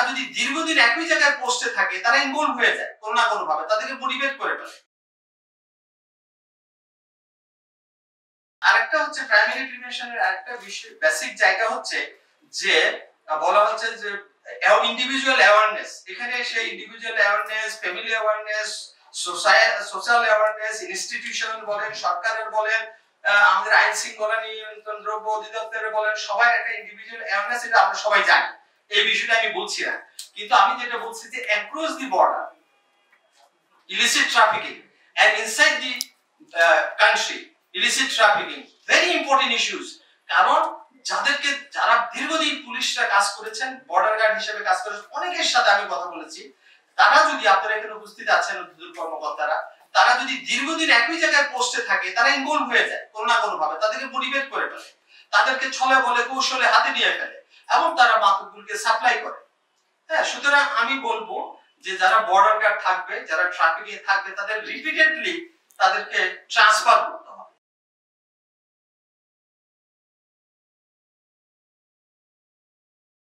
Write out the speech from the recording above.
যদি দীর্ঘদিন একই জায়গায় পোস্টে থাকে তারা ইনভলভ হয়ে যায় কোনো না কোনো ভাবে, তাদেরকে মোটিভেট করে ফেলে। আরেকটা হচ্ছে প্রাইমারি প্রিভেনশনের আরেকটা বিষয় বেসিক জায়গা হচ্ছে যে বলা হচ্ছে যে ইন্ডিভিজুয়াল অ্যাওয়ারনেস। এখানে সেই individual awareness, family awareness, social awareness, institution বলেন, সরকারের বলেন, আমাদের আইন শৃঙ্খলা নিয়ন্ত্রণ দ্রব্য অধিদপ্তরের বলেন, সবাই একটা ইন্ডিভিজুয়াল অ্যাওয়ারনেস, এটা আমরা সবাই জানি, এই বিষয়টা আমি বলছি না। কিন্তু আমি যেটা বলছি যে across the border illicit trafficking and inside the country illicit trafficking very important issues। কারণ যারা দীর্ঘদিন পুলিশরা কাজ করেছেন, বর্ডার গার্ড হিসেবে কাজ করেছেন, অনেকের সাথে আমি কথা বলেছি, তারা যদি, আপনারা এখানে উপস্থিত আছেন দুদক কর্মকর্তারা, তারা যদি দীর্ঘদিন একই জায়গায় পোস্টে থাকে তারা ইনভলভ হয়ে যায় কোনো না কোনো ভাবে, তাদেরকে মোটিভেট করে ফেলে, তাদেরকে ছলে বলে কৌশলে হাতে নিয়ে ফেলে এবং তারা মাদকগুলোকে সাপ্লাই করে। হ্যাঁ, সুতরাং আমি বলবো যে যারা বর্ডার গার্ড থাকবে, যারা ট্রাফিকে থাকবে, তাদের রিপিটেডলি তাদেরকে ট্রান্সফার